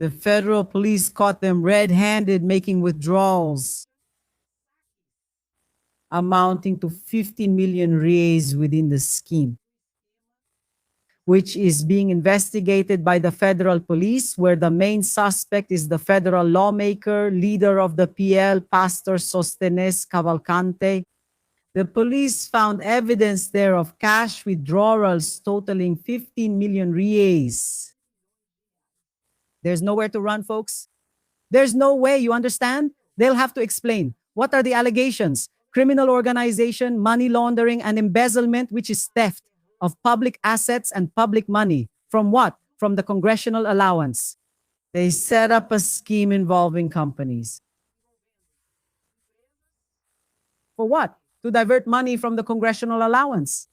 The federal police caught them red-handed making withdrawals amounting to 15 million reais within the scheme, which is being investigated by the federal police, where the main suspect is the federal lawmaker, leader of the PL, Pastor Sostenes Cavalcante. The police found evidence there of cash withdrawals totaling 15 million reais. There's nowhere to run, folks. There's no way, you understand? They'll have to explain. What are the allegations? Criminal organization, money laundering, and embezzlement, which is theft of public assets and public money. From what? From the congressional allowance. They set up a scheme involving companies. For what? To divert money from the congressional allowance.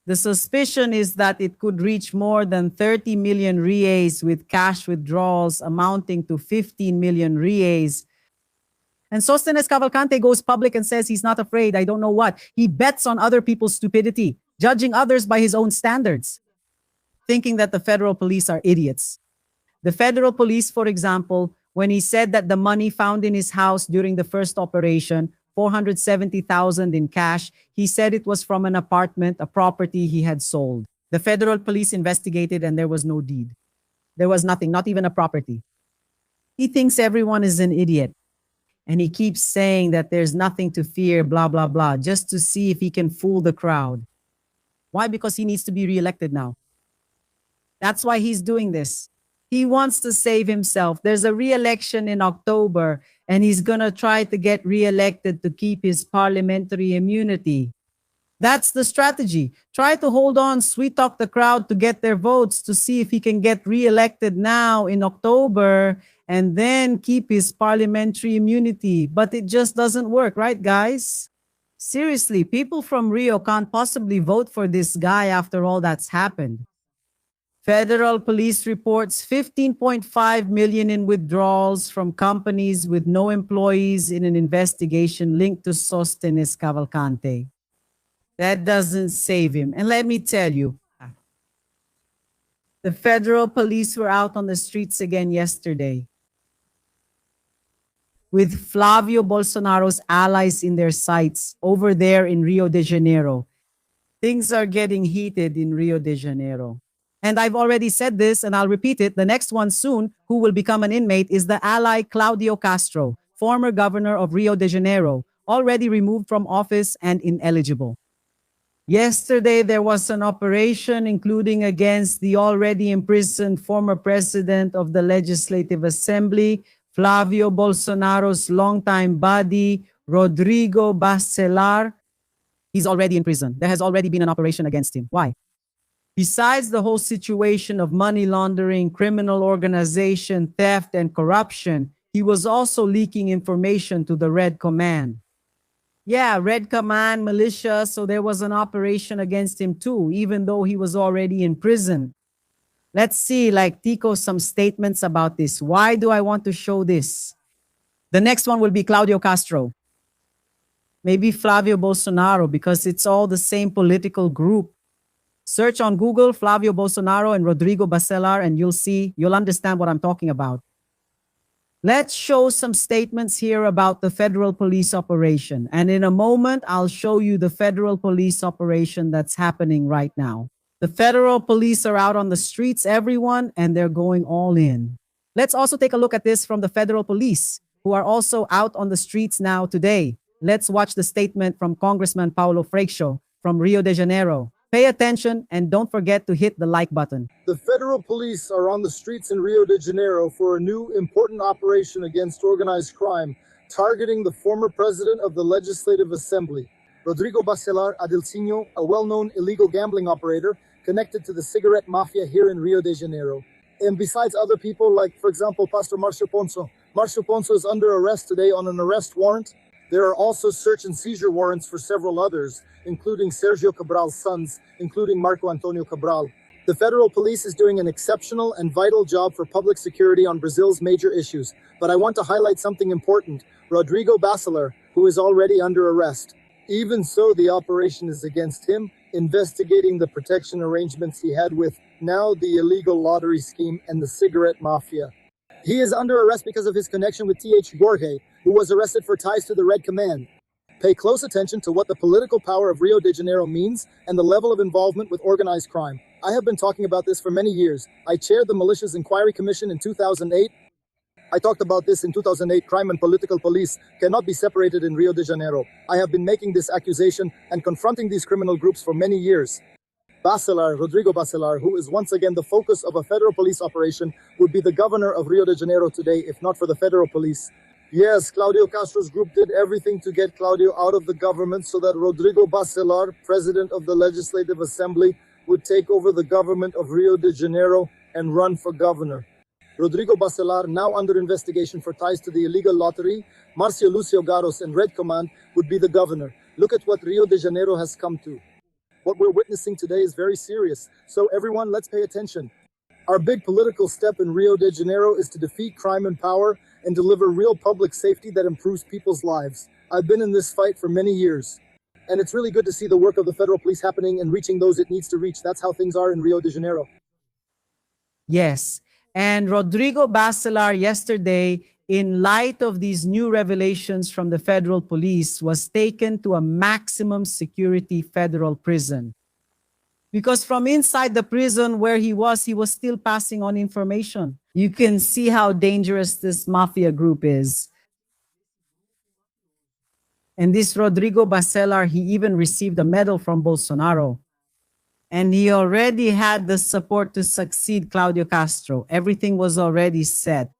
The suspicion is that it could reach more than 30 million reais with cash withdrawals amounting to 15 million reais. And Sostenes Cavalcante goes public and says he's not afraid. I don't know what. He bets on other people's stupidity, judging others by his own standards, thinking that the federal police are idiots. The federal police, for example, when he said that the money found in his house during the first operation, 470,000 in cash, he said it was from an apartment, a property he had sold. The federal police investigated and there was no deed. There was nothing, not even a property. He thinks everyone is an idiot. And he keeps saying that there's nothing to fear, blah, blah, blah, just to see if he can fool the crowd. Why? Because he needs to be reelected now. That's why he's doing this. He wants to save himself. There's a re-election in October, and he's going to try to get re-elected to keep his parliamentary immunity. That's the strategy. Try to hold on, sweet talk the crowd to get their votes to see if he can get re-elected now in October and then keep his parliamentary immunity. But it just doesn't work, right, guys? Seriously, people from Rio can't possibly vote for this guy after all that's happened. Federal police reports 15.5 million in withdrawals from companies with no employees in an investigation linked to Sostenes Cavalcante. That doesn't save him. And let me tell you, the federal police were out on the streets again yesterday with Flavio Bolsonaro's allies in their sights over there in Rio de Janeiro. Things are getting heated in Rio de Janeiro. And I've already said this, and I'll repeat it. The next one soon, who will become an inmate, is the ally Claudio Castro, former governor of Rio de Janeiro, already removed from office and ineligible. Yesterday, there was an operation including against the already imprisoned former president of the Legislative Assembly, Flavio Bolsonaro's longtime buddy, Rodrigo Bacelar. He's already in prison. There has already been an operation against him. Why? Besides the whole situation of money laundering, criminal organization, theft, and corruption, he was also leaking information to the Red Command. Yeah, Red Command, militia, so there was an operation against him too, even though he was already in prison. Let's see, like Tico, some statements about this. Why do I want to show this? The next one will be Claudio Castro. Maybe Flavio Bolsonaro, because it's all the same political group. Search on Google Flavio Bolsonaro and Rodrigo Bacelar, and you'll understand what I'm talking about. Let's show some statements here about the federal police operation. And in a moment, I'll show you the federal police operation that's happening right now. The federal police are out on the streets, everyone, and they're going all in. Let's also take a look at this from the federal police, who are also out on the streets now today. Let's watch the statement from Congressman Paulo Freixo from Rio de Janeiro. Pay attention and don't forget to hit the like button. The federal police are on the streets in Rio de Janeiro for a new important operation against organized crime, targeting the former president of the Legislative Assembly, Rodrigo Bacelar Adilcinho, a well-known illegal gambling operator connected to the cigarette mafia here in Rio de Janeiro. And besides other people like, for example, Pastor Marcio Ponzo. Marcio Ponzo is under arrest today on an arrest warrant. There are also search and seizure warrants for several others, including Sergio Cabral's sons, including Marco Antonio Cabral. The federal police is doing an exceptional and vital job for public security on Brazil's major issues. But I want to highlight something important: Rodrigo Bacelar, who is already under arrest. Even so, the operation is against him, investigating the protection arrangements he had with now the illegal lottery scheme and the cigarette mafia. He is under arrest because of his connection with T.H. Jorge, who was arrested for ties to the Red Command. Pay close attention to what the political power of Rio de Janeiro means and the level of involvement with organized crime. I have been talking about this for many years. I chaired the Militias Inquiry Commission in 2008. I talked about this in 2008. Crime and political police cannot be separated in Rio de Janeiro. I have been making this accusation and confronting these criminal groups for many years. Bacelar, Rodrigo Bacelar, who is once again the focus of a federal police operation, would be the governor of Rio de Janeiro today if not for the federal police. Yes, Claudio Castro's group did everything to get Claudio out of the government so that Rodrigo Bacelar, president of the Legislative Assembly, would take over the government of Rio de Janeiro and run for governor. Rodrigo Bacelar, now under investigation for ties to the illegal lottery, Marcio Lucio Garos and Red Command would be the governor. Look at what Rio de Janeiro has come to. What we're witnessing today is very serious. So everyone, let's pay attention. Our big political step in Rio de Janeiro is to defeat crime and power and deliver real public safety that improves people's lives. I've been in this fight for many years. And it's really good to see the work of the federal police happening and reaching those it needs to reach. That's how things are in Rio de Janeiro. Yes. And Rodrigo Bacelar yesterday, in light of these new revelations from the federal police, was taken to a maximum security federal prison. Because from inside the prison where he was still passing on information. You can see how dangerous this mafia group is. And this Rodrigo Bacelar, he even received a medal from Bolsonaro. And he already had the support to succeed Claudio Castro. Everything was already set.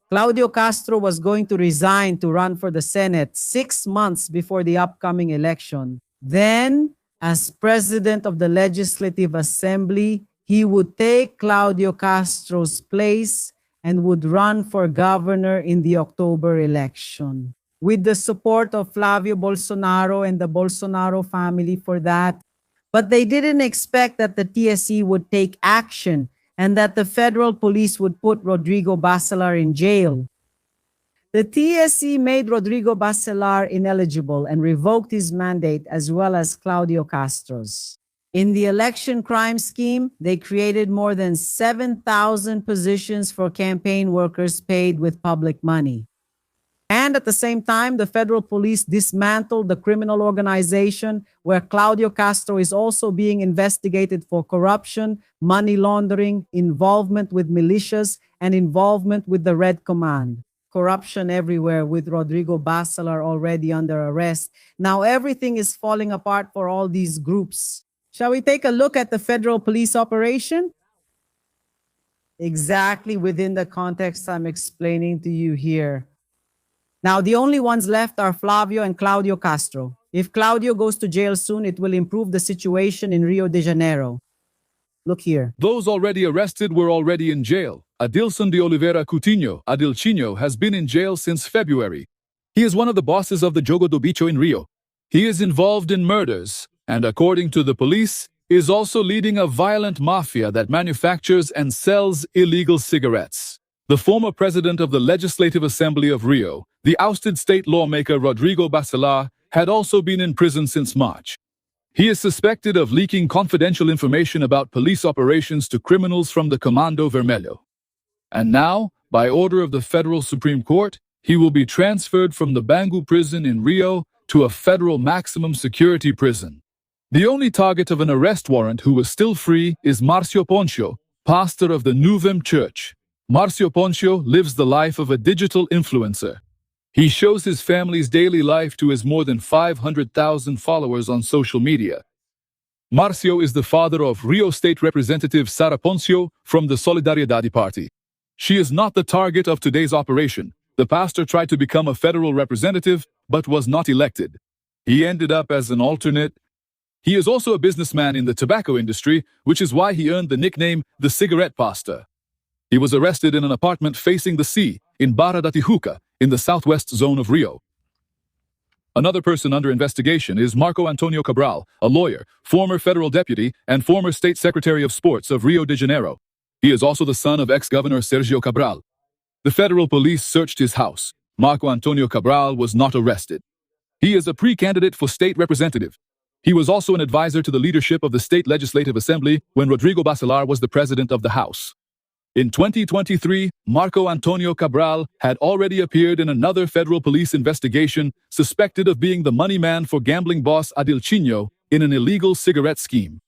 Claudio Castro was going to resign to run for the Senate 6 months before the upcoming election. Then, as president of the Legislative Assembly, he would take Claudio Castro's place and would run for governor in the October election. With the support of Flavio Bolsonaro and the Bolsonaro family for that. But they didn't expect that the TSE would take action and that the federal police would put Rodrigo Bacelar in jail. The TSE made Rodrigo Bacelar ineligible and revoked his mandate as well as Claudio Castro's. In the election crime scheme, they created more than 7,000 positions for campaign workers paid with public money. And at the same time, the federal police dismantled the criminal organization where Claudio Castro is also being investigated for corruption, money laundering, involvement with militias, and involvement with the Red Command. Corruption everywhere with Rodrigo Bacelar already under arrest. Now everything is falling apart for all these groups. Shall we take a look at the federal police operation? Exactly within the context I'm explaining to you here. Now, the only ones left are Flavio and Claudio Castro. If Claudio goes to jail soon, it will improve the situation in Rio de Janeiro. Look here. Those already arrested were already in jail. Adilson de Oliveira Coutinho, Adilchinho, has been in jail since February. He is one of the bosses of the Jogo do Bicho in Rio. He is involved in murders, and according to the police, is also leading a violent mafia that manufactures and sells illegal cigarettes. The former president of the Legislative Assembly of Rio, the ousted state lawmaker Rodrigo Bacelar, had also been in prison since March. He is suspected of leaking confidential information about police operations to criminals from the Comando Vermelho. And now, by order of the Federal Supreme Court, he will be transferred from the Bangu prison in Rio to a federal maximum security prison. The only target of an arrest warrant who was still free is Marcio Poncio, pastor of the Nuvem Church. Marcio Poncio lives the life of a digital influencer. He shows his family's daily life to his more than 500,000 followers on social media. Marcio is the father of Rio State Representative Sara Poncio from the Solidariedade Party. She is not the target of today's operation. The pastor tried to become a federal representative, but was not elected. He ended up as an alternate. He is also a businessman in the tobacco industry, which is why he earned the nickname the Cigarette Pastor. He was arrested in an apartment facing the sea in Barra da Tijuca, in the southwest zone of Rio. Another person under investigation is Marco Antonio Cabral, a lawyer, former federal deputy, and former state secretary of sports of Rio de Janeiro. He is also the son of ex-governor Sergio Cabral. The federal police searched his house. Marco Antonio Cabral was not arrested. He is a pre-candidate for state representative. He was also an advisor to the leadership of the State Legislative Assembly when Rodrigo Bacelar was the president of the House. In 2023, Marco Antonio Cabral had already appeared in another federal police investigation, suspected of being the money man for gambling boss Adilcino in an illegal cigarette scheme.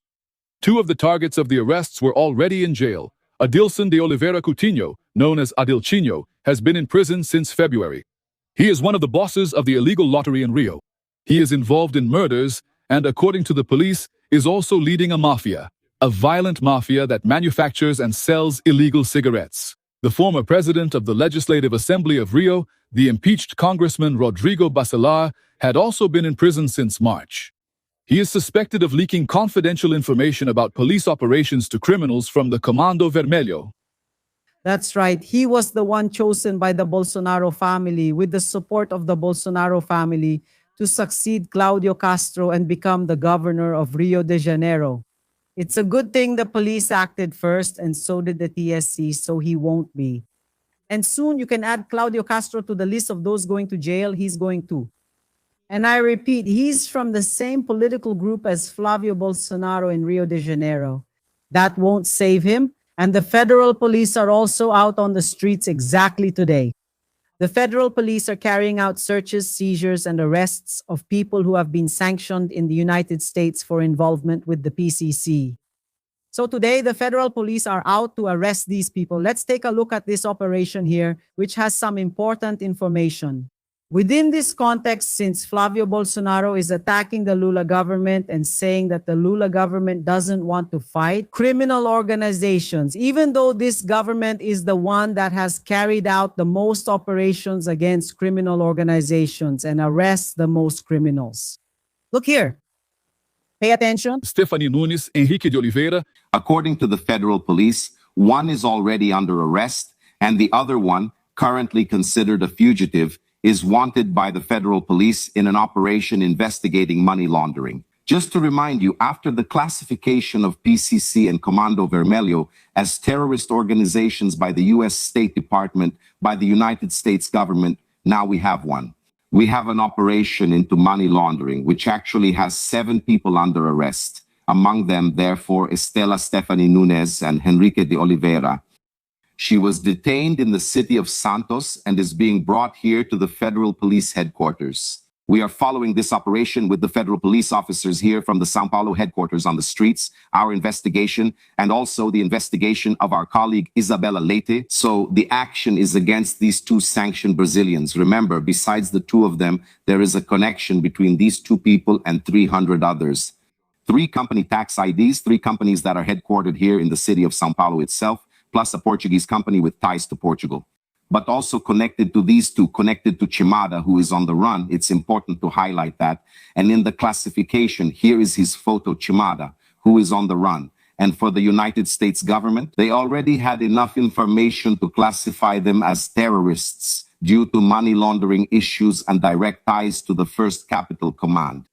Two of the targets of the arrests were already in jail. Adilson de Oliveira Coutinho, known as Adilcino, has been in prison since February. He is one of the bosses of the illegal lottery in Rio. He is involved in murders and, according to the police, is also leading a mafia, a violent mafia that manufactures and sells illegal cigarettes. The former president of the Legislative Assembly of Rio, the impeached Congressman Rodrigo Bacelar, had also been in prison since March. He is suspected of leaking confidential information about police operations to criminals from the Comando Vermelho. That's right. He was the one chosen by the Bolsonaro family with the support of the Bolsonaro family to succeed Claudio Castro and become the governor of Rio de Janeiro. It's a good thing the police acted first and so did the TSC, so he won't be. And soon you can add Claudio Castro to the list of those going to jail. He's going to. And I repeat, he's from the same political group as Flavio Bolsonaro in Rio de Janeiro. That won't save him. And the federal police are also out on the streets exactly today. The federal police are carrying out searches, seizures, and arrests of people who have been sanctioned in the United States for involvement with the PCC. So today, the federal police are out to arrest these people. Let's take a look at this operation here, which has some important information. Within this context, since Flavio Bolsonaro is attacking the Lula government and saying that the Lula government doesn't want to fight criminal organizations, even though this government is the one that has carried out the most operations against criminal organizations and arrests the most criminals. Look here. Pay attention. Stephanie Nunes, Henrique de Oliveira. According to the federal police, one is already under arrest and the other one, currently considered a fugitive, is wanted by the federal police in an operation investigating money laundering. Just to remind you, after the classification of PCC and Comando Vermelho as terrorist organizations by the U.S. State Department, by the United States government, now we have one. We have an operation into money laundering, which actually has 7 people under arrest. Among them, therefore, Estela Stephanie Nunes and Henrique de Oliveira. She was detained in the city of Santos and is being brought here to the federal police headquarters. We are following this operation with the federal police officers here from the São Paulo headquarters on the streets, our investigation, and also the investigation of our colleague Isabella Leite. So the action is against these 2 sanctioned Brazilians. Remember, besides the 2 of them, there is a connection between these 2 people and 300 others. 3 company tax IDs, 3 companies that are headquartered here in the city of São Paulo itself, plus a Portuguese company with ties to Portugal. But also connected to these 2, connected to Chimada, who is on the run. It's important to highlight that. And in the classification, here is his photo, Chimada, who is on the run. And for the United States government, they already had enough information to classify them as terrorists due to money laundering issues and direct ties to the First Capital Command.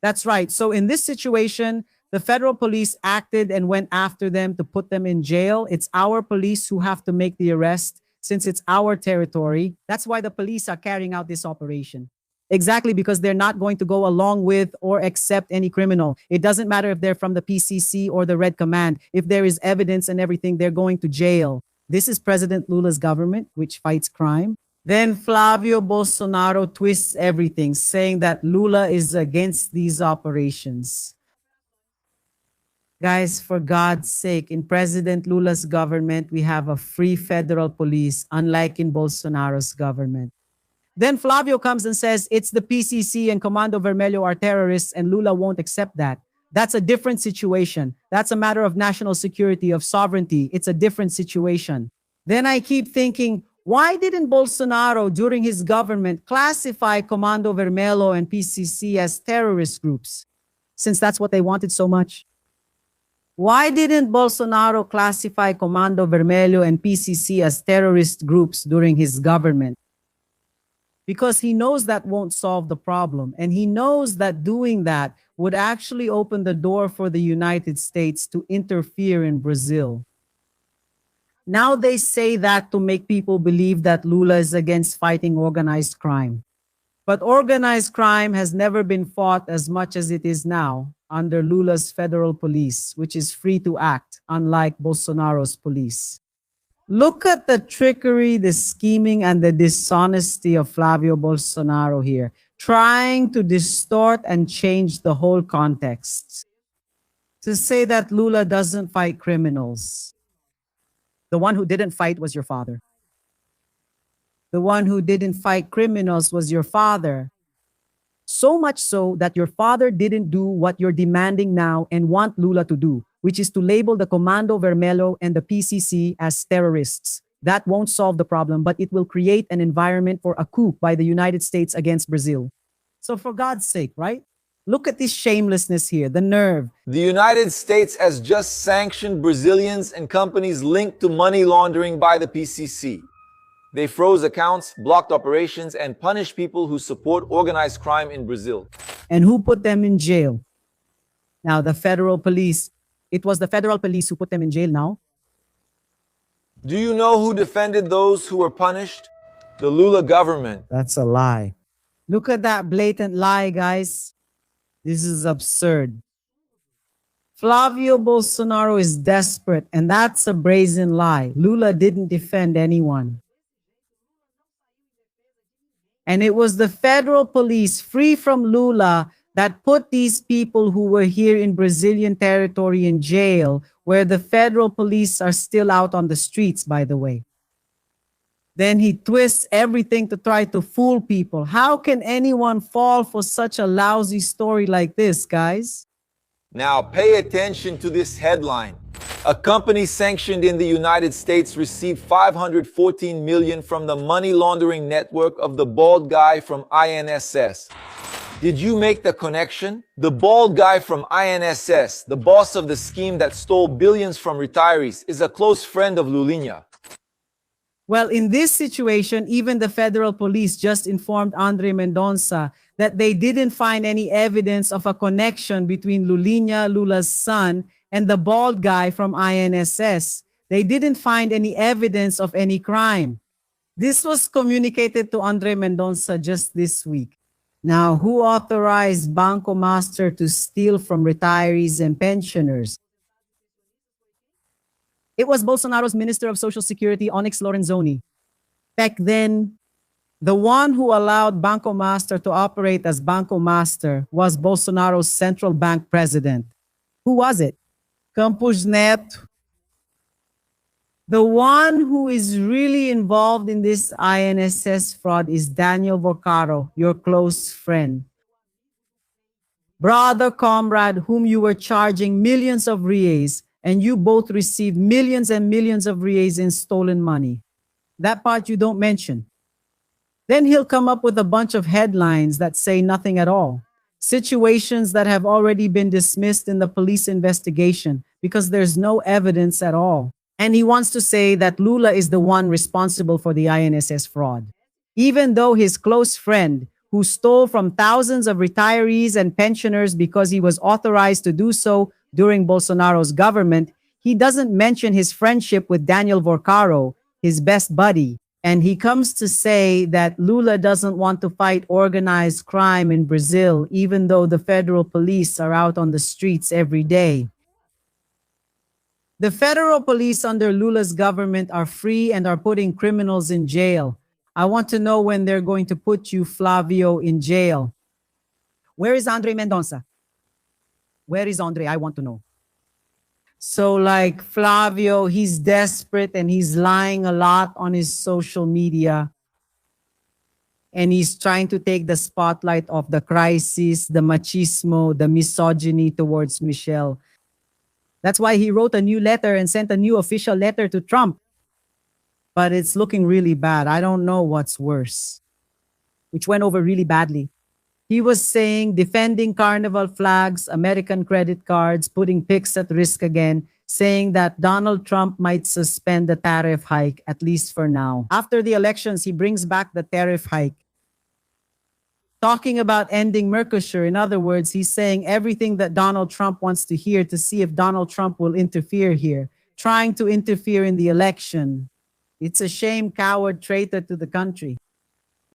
That's right. So in this situation, the federal police acted and went after them to put them in jail. It's our police who have to make the arrest since it's our territory. That's why the police are carrying out this operation. Exactly, because they're not going to go along with or accept any criminal. It doesn't matter if they're from the PCC or the Red Command. If there is evidence and everything, they're going to jail. This is President Lula's government, which fights crime. Then Flavio Bolsonaro twists everything, saying that Lula is against these operations. Guys, for God's sake, in President Lula's government, we have a free federal police, unlike in Bolsonaro's government. Then Flavio comes and says it's the PCC and Comando Vermelho are terrorists and Lula won't accept that. That's a different situation. That's a matter of national security, of sovereignty. It's a different situation. Then I keep thinking, why didn't Bolsonaro, during his government, classify Comando Vermelho and PCC as terrorist groups, since that's what they wanted so much? Why didn't Bolsonaro classify Comando Vermelho and PCC as terrorist groups during his government? Because he knows that won't solve the problem. And he knows that doing that would actually open the door for the United States to interfere in Brazil. Now they say that to make people believe that Lula is against fighting organized crime. But organized crime has never been fought as much as it is now. under Lula's federal police, which is free to act, unlike Bolsonaro's police. Look at the trickery, the scheming, and the dishonesty of Flavio Bolsonaro here, trying to distort and change the whole context. To say that Lula doesn't fight criminals. The one who didn't fight was your father. The one who didn't fight criminals was your father. So much so that your father didn't do what you're demanding now and want Lula to do, which is to label the Comando Vermelho and the PCC as terrorists. That won't solve the problem, but it will create an environment for a coup by the United States against Brazil. So for God's sake, right? Look at this shamelessness here, the nerve. The United States has just sanctioned Brazilians and companies linked to money laundering by the PCC. They froze accounts, blocked operations, and punished people who support organized crime in Brazil. And who put them in jail? Now, the federal police. It was the federal police who put them in jail now. Do you know who defended those who were punished? The Lula government. That's a lie. Look at that blatant lie, guys. This is absurd. Flavio Bolsonaro is desperate, and that's a brazen lie. Lula didn't defend anyone. And it was the federal police, free from Lula, that put these people who were here in Brazilian territory in jail, where the federal police are still out on the streets, by the way. Then he twists everything to try to fool people. How can anyone fall for such a lousy story like this, guys? Now pay attention to this headline. A company sanctioned in the United States received $514 million from the money laundering network of the bald guy from INSS. Did you make the connection? The bald guy from INSS, the boss of the scheme that stole billions from retirees, is a close friend of Lulinha. Well, in this situation, even the federal police just informed Andre Mendonça that they didn't find any evidence of a connection between Lulinha, Lula's son, and the bald guy from INSS. They didn't find any evidence of any crime. This was communicated to Andre Mendonça just this week. Now, who authorized Banco Master to steal from retirees and pensioners? It was Bolsonaro's Minister of Social Security, Onyx Lorenzoni. Back then, the one who allowed Banco Master to operate as Banco Master was Bolsonaro's central bank president. Who was it? Campos Neto. The one who is really involved in this INSS fraud is Daniel Vocaro, your close friend. Brother, comrade, whom you were charging millions of reais, and you both received millions and millions of reais in stolen money. That part you don't mention. Then he'll come up with a bunch of headlines that say nothing at all. Situations that have already been dismissed in the police investigation because there's no evidence at all. And he wants to say that Lula is the one responsible for the INSS fraud. Even though his close friend, who stole from thousands of retirees and pensioners because he was authorized to do so during Bolsonaro's government, he doesn't mention his friendship with Daniel Vocaro, his best buddy. And he comes to say that Lula doesn't want to fight organized crime in Brazil, even though the federal police are out on the streets every day. The federal police under Lula's government are free and are putting criminals in jail. I want to know when they're going to put you, Flavio, in jail. Where is Andre Mendonça? Where is Andre? I want to know. So like Flavio, he's desperate and he's lying a lot on his social media. And he's trying to take the spotlight of the crisis, the machismo, the misogyny towards Michelle. That's why he wrote a new letter and sent a new official letter to Trump. But it's looking really bad. I don't know what's worse, which went over really badly. He was saying defending carnival flags, American credit cards, putting pigs at risk again, saying that Donald Trump might suspend the tariff hike, at least for now. After the elections, he brings back the tariff hike. Talking about ending Mercosur. In other words, he's saying everything that Donald Trump wants to hear to see if Donald Trump will interfere here, trying to interfere in the election. It's a shame, coward, traitor to the country.